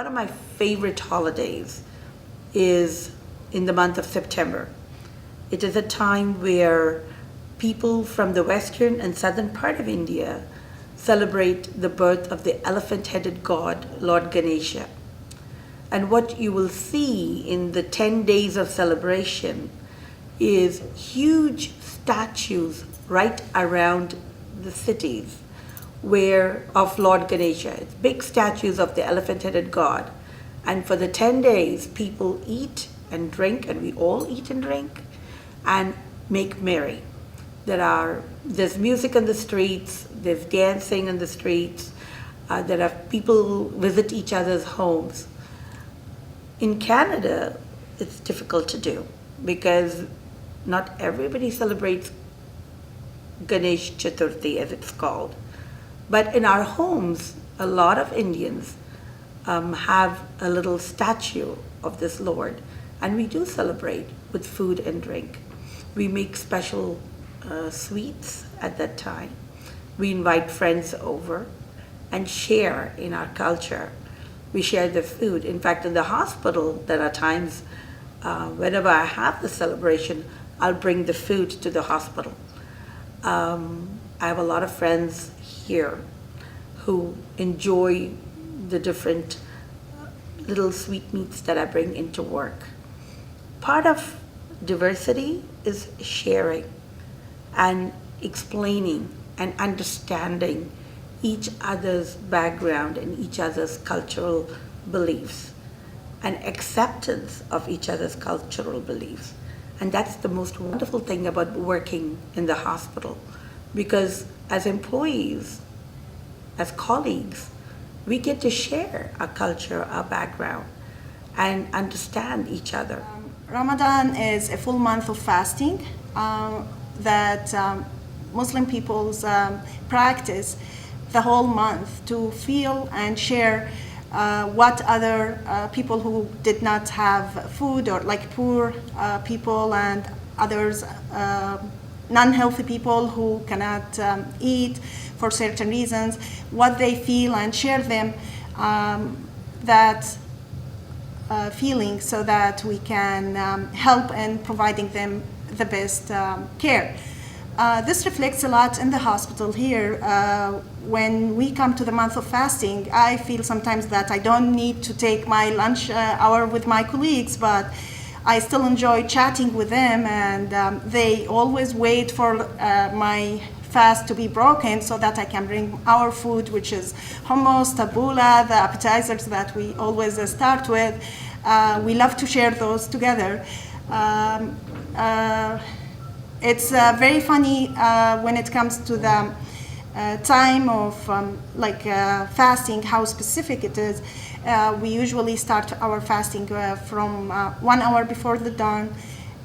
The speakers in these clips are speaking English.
One of my favorite holidays is in the month of September. It is a time where people from the western and southern part of India celebrate the birth of the elephant-headed god, Lord Ganesha. And what you will see in the 10 days of celebration is huge statues right around the cities of Lord Ganesha. It's big statues of the elephant-headed god. And for the 10 days, people eat and drink, and we all eat and drink, and make merry. There's music in the streets, there's dancing in the streets, there are people visit each other's homes. In Canada, it's difficult to do because not everybody celebrates Ganesh Chaturthi, as it's called. But in our homes, a lot of Indians have a little statue of this Lord, and we do celebrate with food and drink. We make special sweets at that time. We invite friends over and share in our culture. We share the food. In fact, in the hospital, there are times whenever I have the celebration, I'll bring the food to the hospital. I have a lot of friends here who enjoy the different little sweetmeats that I bring into work. Part of diversity is sharing and explaining and understanding each other's background and each other's cultural beliefs and acceptance of each other's cultural beliefs. And that's the most wonderful thing about working in the hospital, because as employees, as colleagues, we get to share our culture, our background, and understand each other. Ramadan is a full month of fasting that Muslim peoples practice the whole month to feel and share what other people who did not have food, or like poor people and others, non-healthy people who cannot eat for certain reasons, what they feel, and share them that feeling so that we can help in providing them the best care. This reflects a lot in the hospital here. When we come to the month of fasting, I feel sometimes that I don't need to take my lunch hour with my colleagues, but I still enjoy chatting with them, and they always wait for my fast to be broken so that I can bring our food, which is hummus, tabbouleh, the appetizers that we always start with. We love to share those together. It's very funny when it comes to the time of fasting, how specific it is. We usually start our fasting from 1 hour before the dawn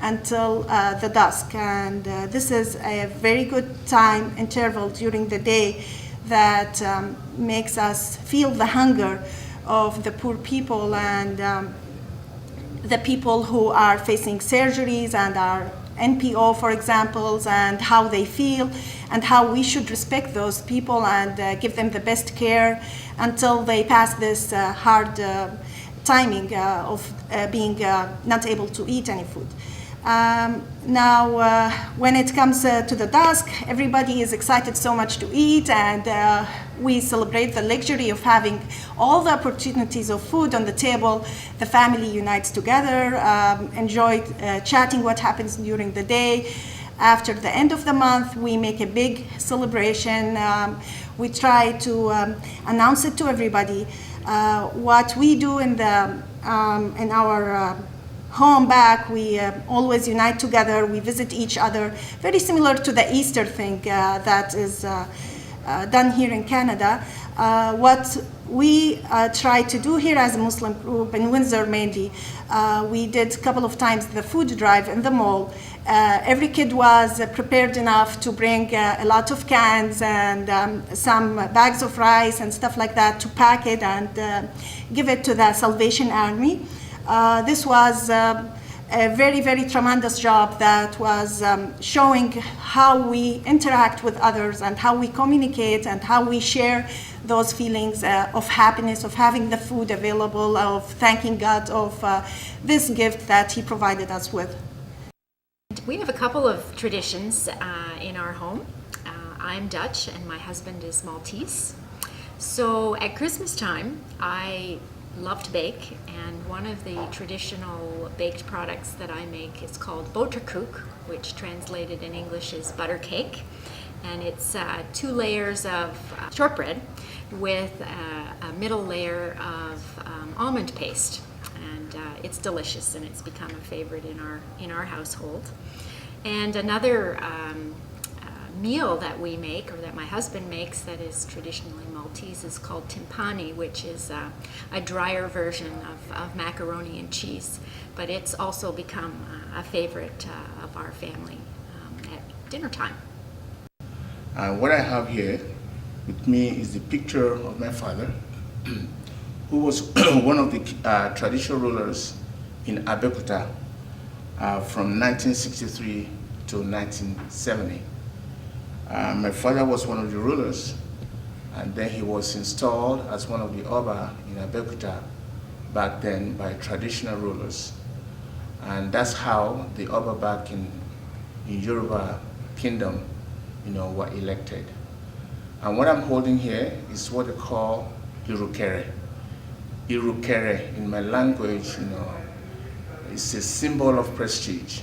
until the dusk, and this is a very good time interval during the day that makes us feel the hunger of the poor people and the people who are facing surgeries and are NPO, for example, and how they feel and how we should respect those people and give them the best care until they pass this hard timing of being not able to eat any food. Now, when it comes to the dusk, everybody is excited so much to eat, and we celebrate the luxury of having all the opportunities of food on the table. The family unites together, enjoy chatting what happens during the day. After the end of the month, we make a big celebration. We try to announce it to everybody. What we do in our home back, we always unite together, we visit each other, very similar to the Easter thing that is done here in Canada. What we try to do here as a Muslim group in Windsor mainly, we did a couple of times the food drive in the mall. Every kid was prepared enough to bring a lot of cans and some bags of rice and stuff like that to pack it and give it to the Salvation Army. This was a very, very tremendous job that was showing how we interact with others and how we communicate and how we share those feelings of happiness, of having the food available, of thanking God of this gift that He provided us with. We have a couple of traditions in our home. I'm Dutch and my husband is Maltese. So at Christmas time, I love to bake, and one of the traditional baked products that I make is called boterkoek, which translated in English is butter cake. And it's 2 layers of shortbread with a middle layer of almond paste. And it's delicious, and it's become a favorite in our household. And another meal that we make, or that my husband makes, that is traditionally Maltese, is called timpani, which is a drier version of macaroni and cheese. But it's also become a favorite of our family at dinner time. What I have here with me is the picture of my father, who was one of the traditional rulers in Abeokuta from 1963 to 1970. My father was one of the rulers, and then he was installed as one of the Oba in Abeokuta back then by traditional rulers. And that's how the Oba back in Yoruba Kingdom, were elected. And what I'm holding here is what they call Irukere. Irukere in my language, is a symbol of prestige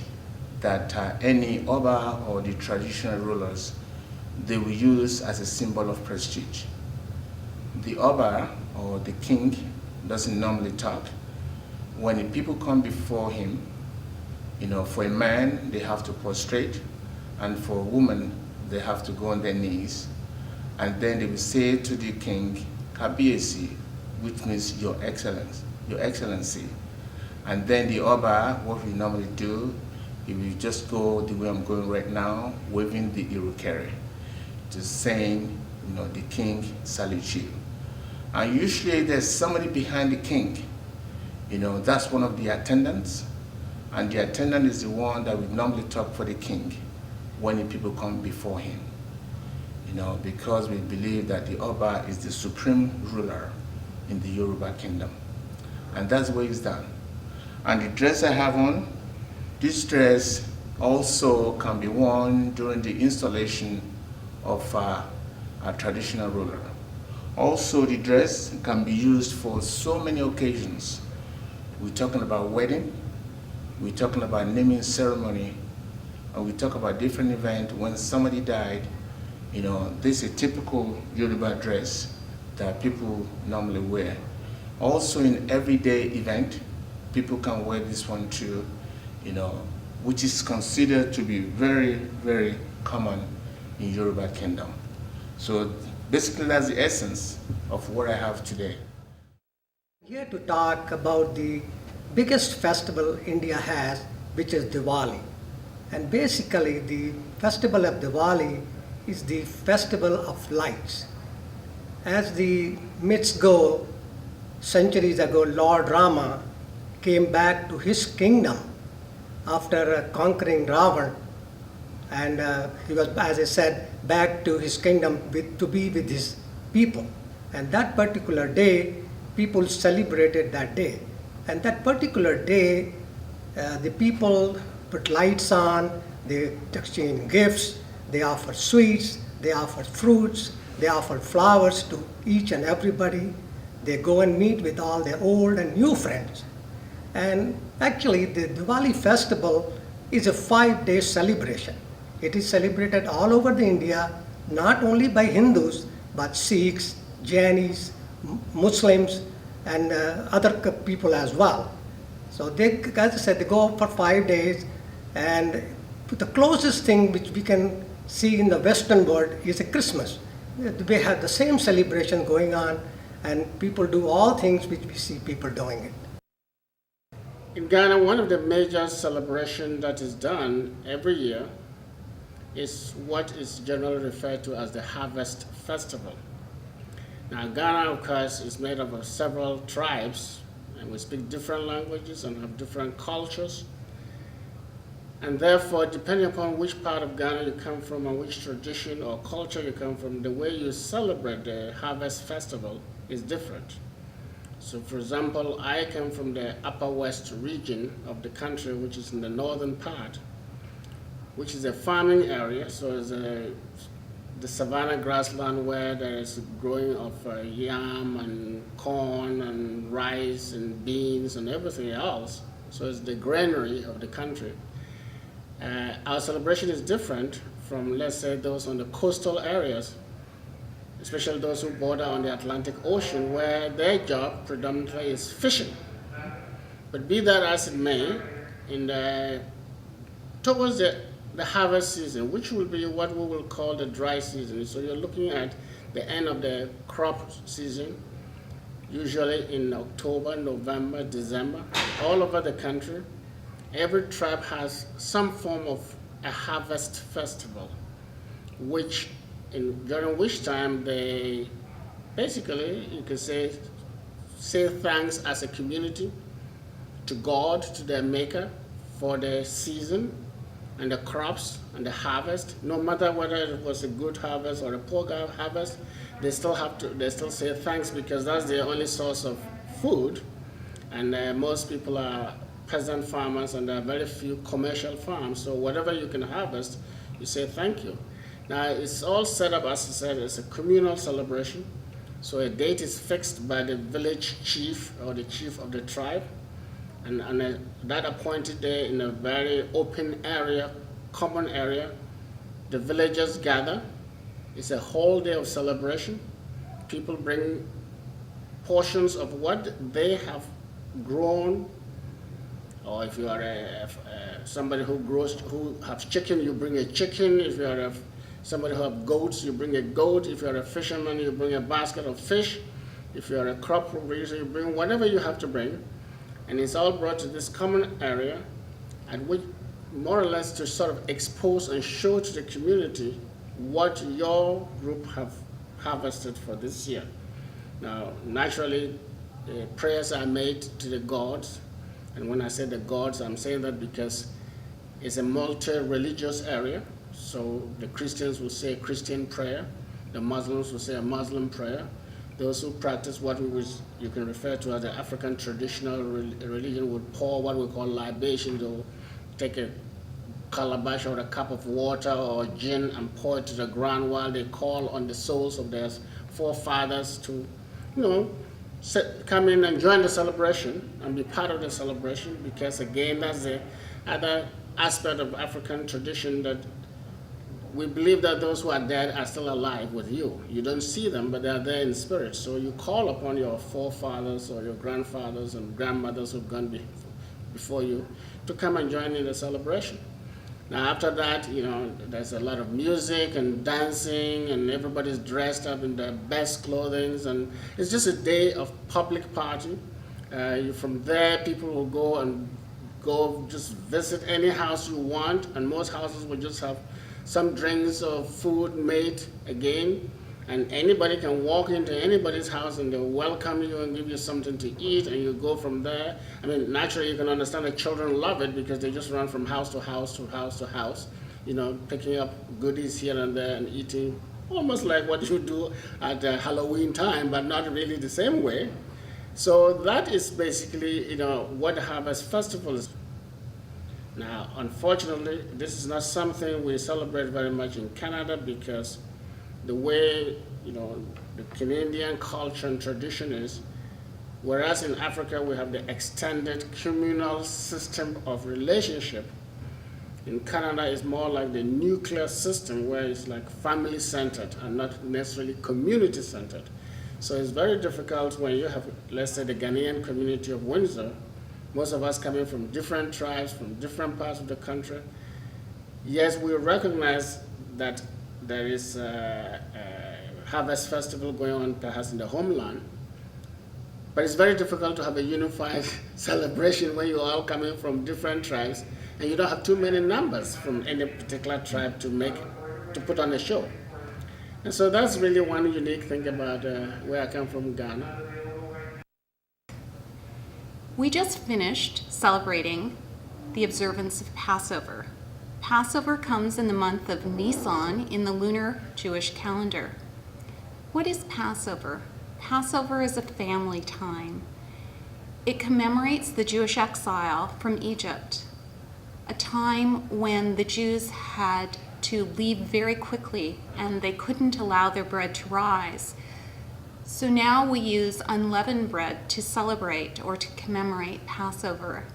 that any Oba or the traditional rulers, they will use as a symbol of prestige. The Oba or the king doesn't normally talk. When the people come before him, for a man, they have to prostrate, and for a woman, they have to go on their knees. And then they will say to the king, Kabiesi, which means your excellence, your excellency. And then the Oba, what we normally do, he will just go the way I'm going right now, waving the Irukere, just saying, the king salutes you. And usually there's somebody behind the king. That's one of the attendants. And the attendant is the one that would normally talk for the king when the people come before him. Because we believe that the Oba is the supreme ruler in the Yoruba Kingdom. And that's the way it's done. And the dress I have on, this dress also can be worn during the installation of a traditional ruler. Also, the dress can be used for so many occasions. We're talking about wedding, we're talking about naming ceremony, and we talk about different events. When somebody died, this is a typical Yoruba dress that people normally wear. Also, in everyday event, people can wear this one too, which is considered to be very, very common in Yoruba Kingdom. So basically that's the essence of what I have today. Here to talk about the biggest festival India has, which is Diwali. And basically the festival of Diwali is the festival of lights. As the myths go, centuries ago, Lord Rama came back to his kingdom after conquering Ravan, and he was, as I said, back to his kingdom to be with his people. And that particular day, people celebrated that day. And that particular day, the people put lights on, they exchange gifts, they offer sweets, they offer fruits, they offer flowers to each and everybody. They go and meet with all their old and new friends. And actually, the Diwali festival is a 5-day celebration. It is celebrated all over the India, not only by Hindus, but Sikhs, Jainis, Muslims, and other people as well. So they, as I said, they go for 5 days, and the closest thing which we can see in the Western world is a Christmas. We have the same celebration going on, and people do all things which we see people doing it. In Ghana, one of the major celebrations that is done every year is what is generally referred to as the Harvest Festival. Now, Ghana, of course, is made up of several tribes, and we speak different languages and have different cultures. And therefore, depending upon which part of Ghana you come from and which tradition or culture you come from, the way you celebrate the harvest festival is different. So for example, I come from the Upper West region of the country, which is in the northern part, which is a farming area. So it's the savanna grassland where there is growing of yam and corn and rice and beans and everything else. So it's the granary of the country. Our celebration is different from, let's say, those on the coastal areas, especially those who border on the Atlantic Ocean, where their job predominantly is fishing. But be that as it may, towards the harvest season, which will be what we will call the dry season. So you're looking at the end of the crop season, usually in October, November, December, all over the country. Every tribe has some form of a harvest festival, during which time they basically, you can say thanks as a community to God, to their maker, for the season and the crops and the harvest. No matter whether it was a good harvest or a poor harvest, they still say thanks, because that's their only source of food. And most people are peasant farmers, and there are very few commercial farms. So whatever you can harvest, you say thank you. Now it's all set up, as I said, as a communal celebration. So a date is fixed by the village chief or the chief of the tribe, and that appointed day in a very open area, common area. The villagers gather. It's a whole day of celebration. People bring portions of what they have grown, or if you are somebody who has chicken, you bring a chicken. If you are somebody who has goats, you bring a goat. If you are a fisherman, you bring a basket of fish. If you are a crop producer, you bring whatever you have to bring. And it's all brought to this common area, at which more or less to sort of expose and show to the community what your group have harvested for this year. Now, naturally, prayers are made to the gods. And when I say the gods, I'm saying that because it's a multi-religious area. So the Christians will say a Christian prayer. The Muslims will say a Muslim prayer. Those who practice what you can refer to as the African traditional religion would pour what we call libation. They'll take a calabash or a cup of water or gin and pour it to the ground while they call on the souls of their forefathers to, come in and join the celebration and be part of the celebration, because again, that's the other aspect of African tradition, that we believe that those who are dead are still alive with you. You don't see them, but they are there in spirit. So you call upon your forefathers or your grandfathers and grandmothers who've gone before you to come and join in the celebration. Now after that, there's a lot of music and dancing, and everybody's dressed up in their best clothing, and it's just a day of public party. From there, people will go just visit any house you want, and most houses will just have some drinks or food made again, and anybody can walk into anybody's house and they'll welcome you and give you something to eat, and you go from there. I mean, naturally you can understand that children love it, because they just run from house to house to house to house, picking up goodies here and there and eating, almost like what you do at Halloween time, but not really the same way. So that is basically, what the Harvest Festival is. Now, unfortunately, this is not something we celebrate very much in Canada, because the way, the Canadian culture and tradition is, whereas in Africa we have the extended communal system of relationship, in Canada it's more like the nuclear system, where it's like family-centered and not necessarily community-centered. So it's very difficult when you have, let's say, the Ghanaian community of Windsor, most of us coming from different tribes, from different parts of the country. Yes, we recognize that there is a harvest festival going on perhaps in the homeland, but it's very difficult to have a unified celebration when you're all coming from different tribes and you don't have too many numbers from any particular tribe to put on a show. And so that's really one unique thing about where I come from, Ghana. We just finished celebrating the observance of Passover. Passover comes in the month of Nisan in the lunar Jewish calendar. What is Passover? Passover is a family time. It commemorates the Jewish exile from Egypt, a time when the Jews had to leave very quickly and they couldn't allow their bread to rise. So now we use unleavened bread to celebrate or to commemorate Passover.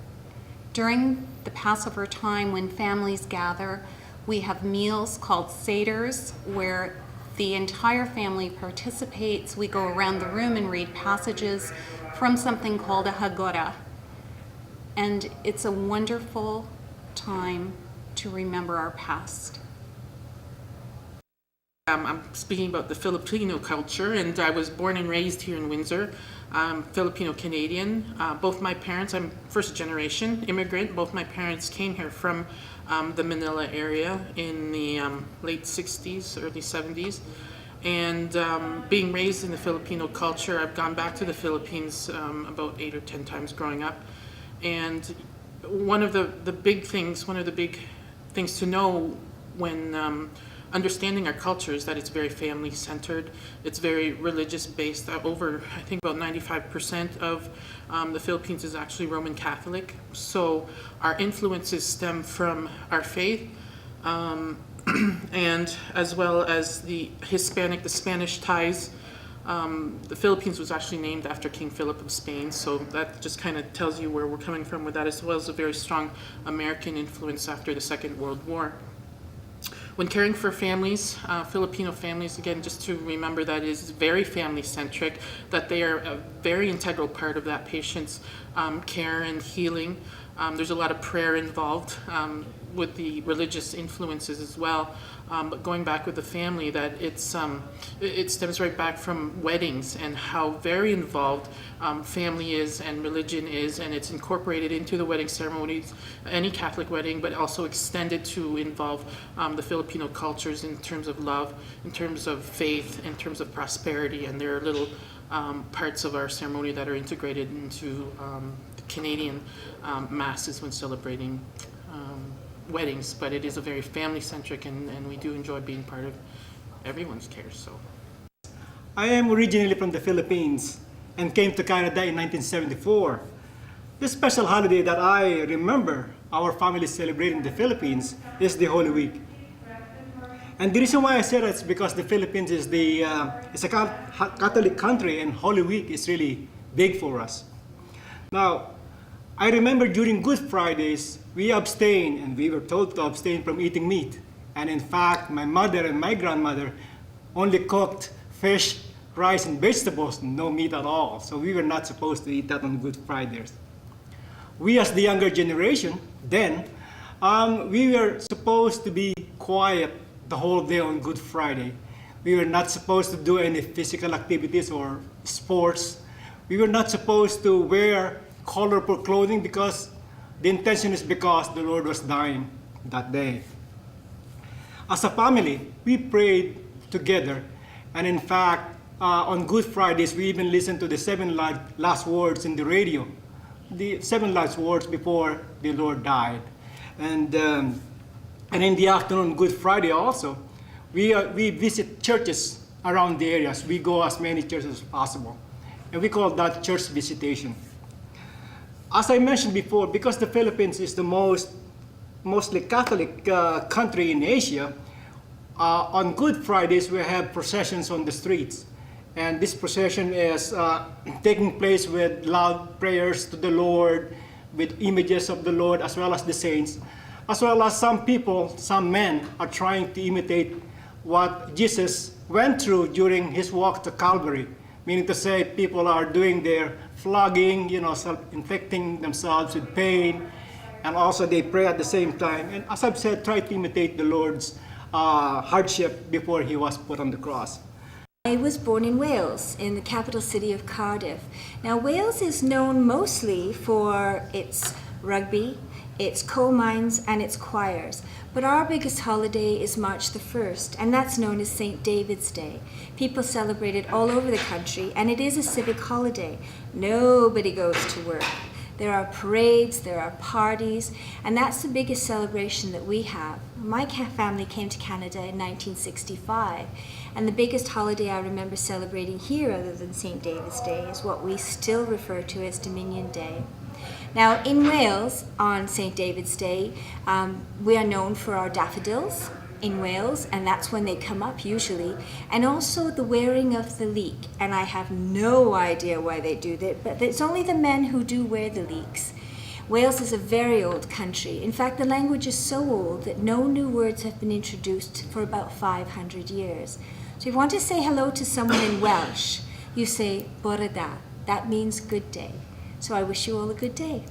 During the Passover time when families gather, we have meals called seders where the entire family participates. We go around the room and read passages from something called a Haggadah. And it's a wonderful time to remember our past. I'm speaking about the Filipino culture, and I was born and raised here in Windsor. I'm Filipino-Canadian. Both my parents, I'm first generation immigrant. Both my parents came here from the Manila area in the late 60s, early 70s. And being raised in the Filipino culture, I've gone back to the Philippines about 8 or 10 times growing up. And one of the big things to know when understanding our culture is that it's very family centered. It's very religious based. Over, I think about 95% of the Philippines is actually Roman Catholic. So our influences stem from our faith, and as well as the Spanish ties. The Philippines was actually named after King Philip of Spain, so that just kind of tells you where we're coming from with that, as well as a very strong American influence after the Second World War. When caring for families, Filipino families, again, just to remember that it is very family-centric, that they are a very integral part of that patient's care and healing. There's a lot of prayer involved with the religious influences as well. But going back with the family, that it stems right back from weddings and how very involved family is and religion is, and it's incorporated into the wedding ceremonies, any Catholic wedding, but also extended to involve the Filipino cultures in terms of love, in terms of faith, in terms of prosperity, and there are little parts of our ceremony that are integrated into the Canadian masses when celebrating weddings, but it is a very family-centric, and we do enjoy being part of everyone's care. So, I am originally from the Philippines and came to Canada in 1974. This special holiday that I remember our family celebrating in the Philippines is the Holy Week. And the reason why I say that is because the Philippines is a Catholic country, and Holy Week is really big for us. Now, I remember during Good Fridays, we abstained, and we were told to abstain from eating meat. And in fact, my mother and my grandmother only cooked fish, rice, and vegetables, no meat at all. So we were not supposed to eat that on Good Fridays. We, as the younger generation, then, we were supposed to be quiet the whole day on Good Friday. We were not supposed to do any physical activities or sports. We were not supposed to wear colorful clothing because the intention is because the Lord was dying that day. As a family, we prayed together, and in fact, on Good Fridays, we even listened to the 7 last words in the radio, the 7 last words before the Lord died. And in the afternoon, Good Friday also, we visit churches around the areas. We go as many churches as possible, and we call that church visitation. As I mentioned before, because the Philippines is the mostly Catholic country in Asia, on Good Fridays we have processions on the streets. And this procession is taking place with loud prayers to the Lord, with images of the Lord as well as the saints, as well as some people, some men, are trying to imitate what Jesus went through during his walk to Calvary. Meaning to say, people are doing their flogging, self-inflicting themselves with pain, and also they pray at the same time. And as I've said, try to imitate the Lord's hardship before he was put on the cross. I was born in Wales, in the capital city of Cardiff. Now, Wales is known mostly for its rugby, its coal mines, and its choirs. But our biggest holiday is March the 1st, and that's known as St. David's Day. People celebrate it all over the country, and it is a civic holiday. Nobody goes to work. There are parades, there are parties, and that's the biggest celebration that we have. My family came to Canada in 1965, and the biggest holiday I remember celebrating here other than St. David's Day is what we still refer to as Dominion Day. Now, in Wales, on St. David's Day, we are known for our daffodils in Wales, and that's when they come up usually, and also the wearing of the leek. And I have no idea why they do that, but it's only the men who do wear the leeks. Wales is a very old country. In fact, the language is so old that no new words have been introduced for about 500 years. So if you want to say hello to someone in Welsh, you say bore da. That means good day. So I wish you all a good day.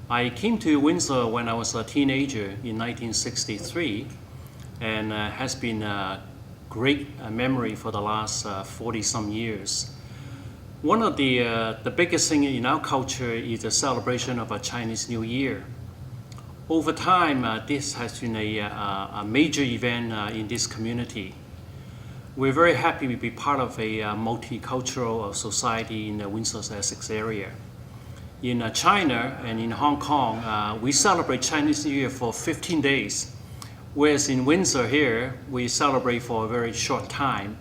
I came to Windsor when I was a teenager in 1963, and has been a great memory for the last 40-some years. One of the biggest thing in our culture is the celebration of a Chinese New Year. Over time, this has been a major event in this community. We're very happy to be part of a multicultural society in the Windsor-Essex area. In China and in Hong Kong, we celebrate Chinese New Year for 15 days, whereas in Windsor here, we celebrate for a very short time,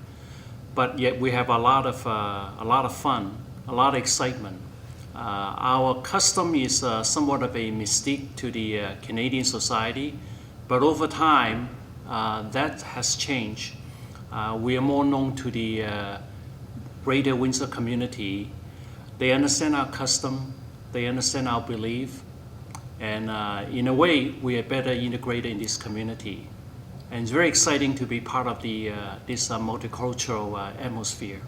but yet we have a lot of fun, a lot of excitement. Our custom is somewhat of a mystique to the Canadian society, but over time, that has changed. We are more known to the greater Windsor community. They understand our custom, they understand our belief, and in a way, we are better integrated in this community. And it's very exciting to be part of this multicultural atmosphere.